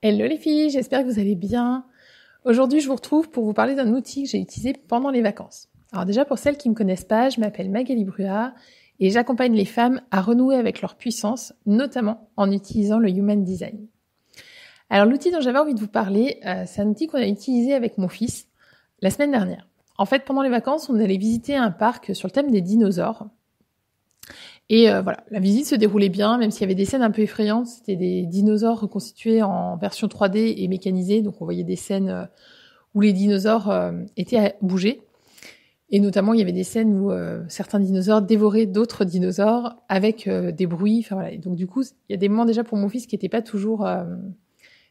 Hello les filles, j'espère que vous allez bien. Aujourd'hui, je vous retrouve pour vous parler d'un outil que j'ai utilisé pendant les vacances. Alors déjà, pour celles qui ne me connaissent pas, je m'appelle Magali Brua et j'accompagne les femmes à renouer avec leur puissance, notamment en utilisant le Human Design. Alors l'outil dont j'avais envie de vous parler, c'est un outil qu'on a utilisé avec mon fils la semaine dernière. En fait, pendant les vacances, on allait visiter un parc sur le thème des dinosaures. Et voilà, la visite se déroulait bien, même s'il y avait des scènes un peu effrayantes. C'était des dinosaures reconstitués en version 3D et mécanisés. Donc on voyait des scènes où les dinosaures étaient à bouger. Et notamment, il y avait des scènes où certains dinosaures dévoraient d'autres dinosaures avec des bruits. Enfin voilà. Et donc du coup, il y a des moments déjà pour mon fils qui n'étaient pas toujours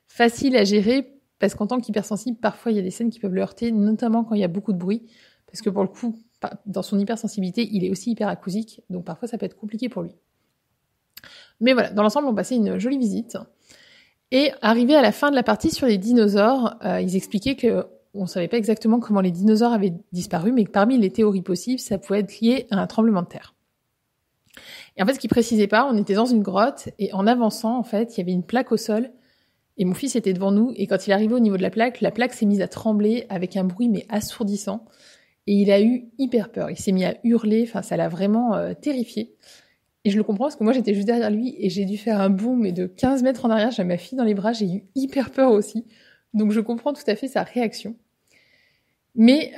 faciles à gérer, parce qu'en tant qu'hypersensible, parfois il y a des scènes qui peuvent le heurter, notamment quand il y a beaucoup de bruit. Parce que pour le coup, dans son hypersensibilité, il est aussi hyperacousique, donc parfois ça peut être compliqué pour lui. Mais voilà, dans l'ensemble, on passait une jolie visite. Et arrivé à la fin de la partie sur les dinosaures, ils expliquaient qu'on ne savait pas exactement comment les dinosaures avaient disparu, mais que parmi les théories possibles, ça pouvait être lié à un tremblement de terre. Et en fait, ce qu'ils précisaient pas, on était dans une grotte, et en avançant, en fait, il y avait une plaque au sol, et mon fils était devant nous, et quand il est arrivé au niveau de la plaque s'est mise à trembler avec un bruit mais assourdissant. Et il a eu hyper peur, il s'est mis à hurler, enfin ça l'a vraiment terrifié. Et je le comprends parce que moi j'étais juste derrière lui et j'ai dû faire un bond mais de 15 mètres en arrière, j'avais ma fille dans les bras, j'ai eu hyper peur aussi. Donc je comprends tout à fait sa réaction. Mais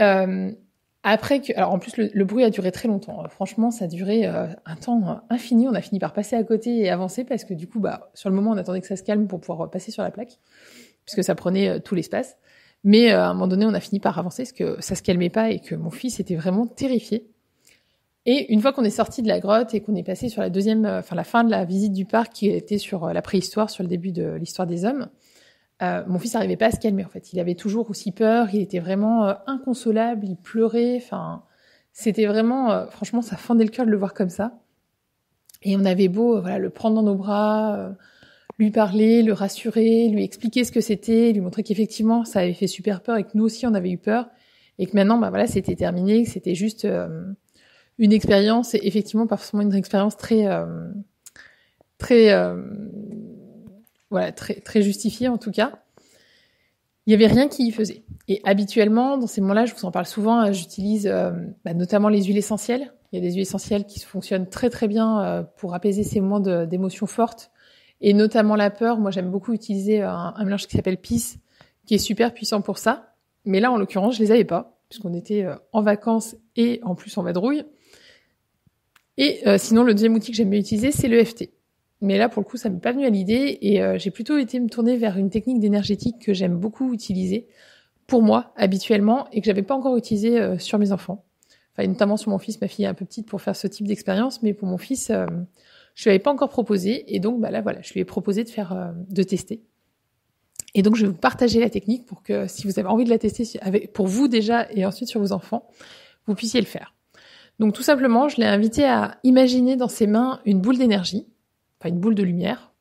après que... Alors en plus le bruit a duré très longtemps, franchement ça a duré un temps infini, on a fini par passer à côté et avancer parce que du coup sur le moment on attendait que ça se calme pour pouvoir passer sur la plaque, puisque ça prenait tout l'espace. Mais à un moment donné, on a fini par avancer parce que ça se calmait pas et que mon fils était vraiment terrifié. Et une fois qu'on est sorti de la grotte et qu'on est passé sur la fin de la visite du parc qui était sur la préhistoire, sur le début de l'histoire des hommes, mon fils n'arrivait pas à se calmer en fait. Il avait toujours aussi peur, il était vraiment inconsolable, il pleurait. Enfin, c'était vraiment, franchement, ça fendait le cœur de le voir comme ça. Et on avait beau le prendre dans nos bras. Lui parler, le rassurer, lui expliquer ce que c'était, lui montrer qu'effectivement ça avait fait super peur et que nous aussi on avait eu peur et que maintenant c'était terminé, que c'était juste une expérience et effectivement pas forcément une expérience très justifiée en tout cas. Il y avait rien qui y faisait. Et habituellement dans ces moments-là, je vous en parle souvent, j'utilise notamment les huiles essentielles. Il y a des huiles essentielles qui fonctionnent très très bien pour apaiser ces moments d'émotions fortes. Et notamment la peur, moi j'aime beaucoup utiliser un mélange qui s'appelle Peace, qui est super puissant pour ça. Mais là, en l'occurrence, je les avais pas, puisqu'on était en vacances et en plus en vadrouille. Et sinon, le deuxième outil que j'aime bien utiliser, c'est le FT. Mais là, pour le coup, ça m'est pas venu à l'idée et j'ai plutôt été me tourner vers une technique d'énergétique que j'aime beaucoup utiliser pour moi, habituellement, et que j'avais pas encore utilisé sur mes enfants. Enfin, notamment sur mon fils, ma fille est un peu petite pour faire ce type d'expérience, mais pour mon fils... je lui avais pas encore proposé et donc je lui ai proposé de tester. Et donc je vais vous partager la technique pour que si vous avez envie de la tester pour vous déjà et ensuite sur vos enfants, vous puissiez le faire. Donc tout simplement, je l'ai invité à imaginer dans ses mains une boule d'énergie, enfin une boule de lumière,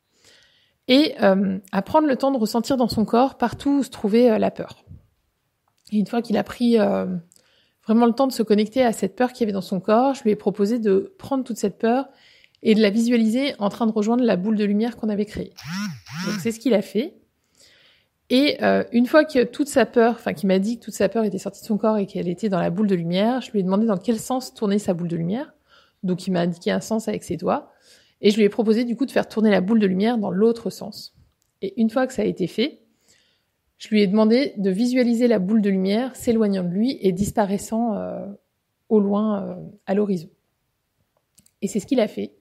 et à prendre le temps de ressentir dans son corps partout où se trouvait la peur. Et une fois qu'il a pris vraiment le temps de se connecter à cette peur qu'il y avait dans son corps, je lui ai proposé de prendre toute cette peur et de la visualiser en train de rejoindre la boule de lumière qu'on avait créée. Donc c'est ce qu'il a fait. Et une fois que qu'il m'a dit que toute sa peur était sortie de son corps et qu'elle était dans la boule de lumière, je lui ai demandé dans quel sens tournait sa boule de lumière. Donc il m'a indiqué un sens avec ses doigts. Et je lui ai proposé du coup de faire tourner la boule de lumière dans l'autre sens. Et une fois que ça a été fait, je lui ai demandé de visualiser la boule de lumière s'éloignant de lui et disparaissant au loin à l'horizon. Et c'est ce qu'il a fait.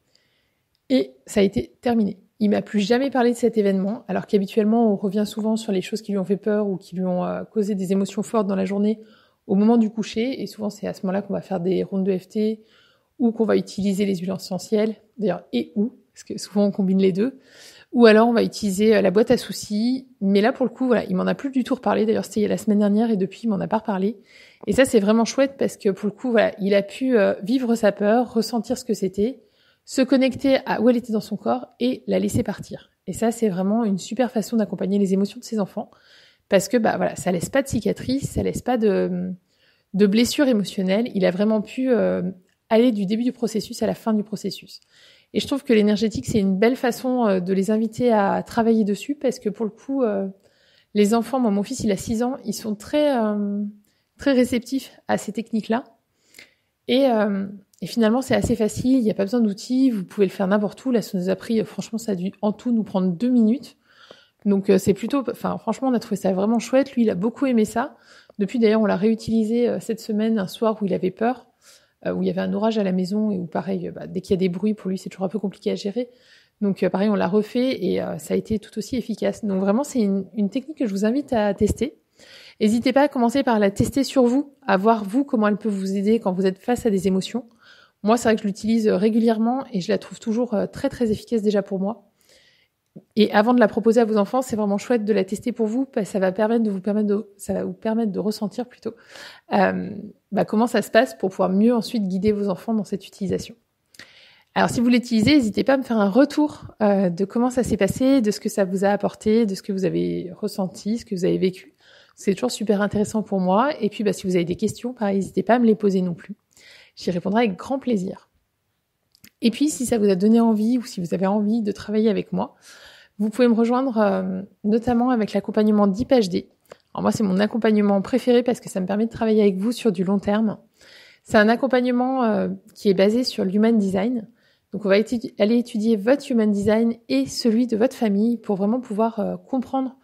Et ça a été terminé. Il m'a plus jamais parlé de cet événement, alors qu'habituellement on revient souvent sur les choses qui lui ont fait peur ou qui lui ont causé des émotions fortes dans la journée au moment du coucher. Et souvent c'est à ce moment-là qu'on va faire des rondes de FT ou qu'on va utiliser les huiles essentielles, d'ailleurs parce que souvent on combine les deux. Ou alors on va utiliser la boîte à soucis. Mais là pour le coup, il m'en a plus du tout reparlé. D'ailleurs c'était il y a la semaine dernière et depuis il m'en a pas reparlé. Et ça c'est vraiment chouette parce que pour le coup, il a pu vivre sa peur, ressentir ce que c'était, se connecter à où elle était dans son corps et la laisser partir. Et ça, c'est vraiment une super façon d'accompagner les émotions de ses enfants parce que ça laisse pas de cicatrices, ça laisse pas de blessures émotionnelles. Il a vraiment pu aller du début du processus à la fin du processus. Et je trouve que l'énergétique, c'est une belle façon de les inviter à travailler dessus parce que pour le coup, les enfants, moi, mon fils, il a 6 ans, ils sont très réceptifs à ces techniques-là. Et finalement, c'est assez facile, il n'y a pas besoin d'outils, vous pouvez le faire n'importe où. Là, ça nous a pris, franchement, ça a dû en tout nous prendre 2 minutes. Donc c'est plutôt, franchement, on a trouvé ça vraiment chouette. Lui, il a beaucoup aimé ça. Depuis, d'ailleurs, on l'a réutilisé cette semaine, un soir où il avait peur, où il y avait un orage à la maison et où, pareil, dès qu'il y a des bruits, pour lui, c'est toujours un peu compliqué à gérer. Donc pareil, on l'a refait et ça a été tout aussi efficace. Donc vraiment, c'est une technique que je vous invite à tester. N'hésitez pas à commencer par la tester sur vous, à voir vous comment elle peut vous aider quand vous êtes face à des émotions. Moi, c'est vrai que je l'utilise régulièrement et je la trouve toujours très très efficace déjà pour moi. Et avant de la proposer à vos enfants, c'est vraiment chouette de la tester pour vous, parce que ça va vous permettre de ressentir plutôt comment ça se passe pour pouvoir mieux ensuite guider vos enfants dans cette utilisation. Alors si vous l'utilisez, n'hésitez pas à me faire un retour de comment ça s'est passé, de ce que ça vous a apporté, de ce que vous avez ressenti, ce que vous avez vécu. C'est toujours super intéressant pour moi. Et puis si vous avez des questions, pareil, n'hésitez pas à me les poser non plus. J'y répondrai avec grand plaisir. Et puis si ça vous a donné envie ou si vous avez envie de travailler avec moi, vous pouvez me rejoindre notamment avec l'accompagnement Deep HD. Alors moi, c'est mon accompagnement préféré parce que ça me permet de travailler avec vous sur du long terme. C'est un accompagnement qui est basé sur l'Human Design. Donc on va aller étudier votre Human Design et celui de votre famille pour vraiment pouvoir comprendre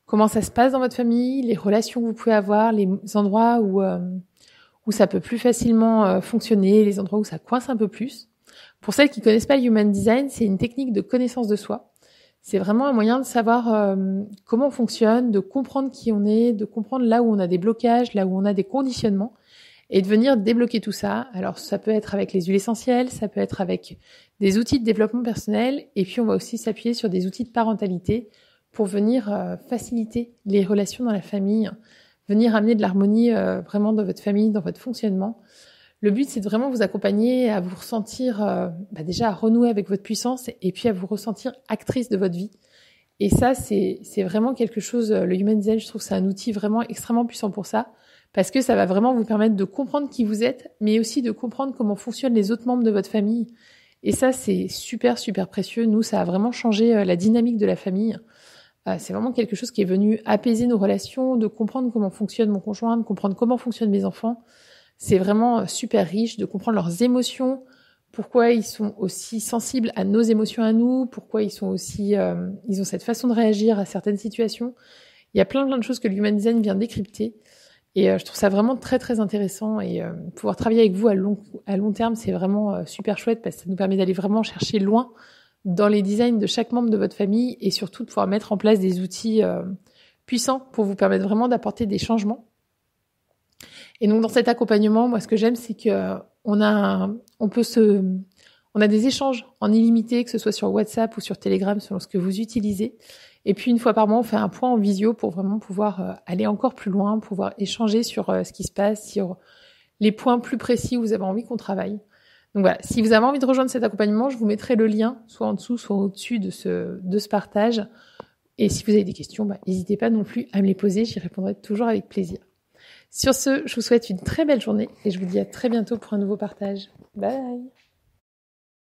comment ça se passe dans votre famille, les relations que vous pouvez avoir, les endroits où ça peut plus facilement fonctionner, les endroits où ça coince un peu plus. Pour celles qui connaissent pas le Human Design, c'est une technique de connaissance de soi. C'est vraiment un moyen de savoir comment on fonctionne, de comprendre qui on est, de comprendre là où on a des blocages, là où on a des conditionnements, et de venir débloquer tout ça. Alors ça peut être avec les huiles essentielles, ça peut être avec des outils de développement personnel, et puis on va aussi s'appuyer sur des outils de parentalité pour venir faciliter les relations dans la famille, venir amener de l'harmonie vraiment dans votre famille, dans votre fonctionnement. Le but, c'est de vraiment vous accompagner à vous ressentir, déjà à renouer avec votre puissance et puis à vous ressentir actrice de votre vie. Et ça, c'est vraiment quelque chose, le Human Design, je trouve que c'est un outil vraiment extrêmement puissant pour ça, parce que ça va vraiment vous permettre de comprendre qui vous êtes, mais aussi de comprendre comment fonctionnent les autres membres de votre famille. Et ça, c'est super, super précieux. Nous, ça a vraiment changé la dynamique de la famille. C'est vraiment quelque chose qui est venu apaiser nos relations, de comprendre comment fonctionne mon conjoint, de comprendre comment fonctionnent mes enfants. C'est vraiment super riche de comprendre leurs émotions, pourquoi ils sont aussi sensibles à nos émotions à nous, pourquoi ils sont aussi, ils ont cette façon de réagir à certaines situations. Il y a plein de choses que l'Human Design vient décrypter. Et je trouve ça vraiment très très intéressant. Et pouvoir travailler avec vous à long terme, c'est vraiment super chouette parce que ça nous permet d'aller vraiment chercher loin dans les designs de chaque membre de votre famille et surtout de pouvoir mettre en place des outils puissants pour vous permettre vraiment d'apporter des changements. Et donc dans cet accompagnement, moi ce que j'aime, c'est que on a des échanges en illimité, que ce soit sur WhatsApp ou sur Telegram, selon ce que vous utilisez. Et puis une fois par mois, on fait un point en visio pour vraiment pouvoir aller encore plus loin, pouvoir échanger sur ce qui se passe, sur les points plus précis où vous avez envie qu'on travaille. Donc voilà, si vous avez envie de rejoindre cet accompagnement, je vous mettrai le lien, soit en dessous, soit au-dessus de ce partage. Et si vous avez des questions, n'hésitez pas non plus à me les poser, j'y répondrai toujours avec plaisir. Sur ce, je vous souhaite une très belle journée et je vous dis à très bientôt pour un nouveau partage. Bye!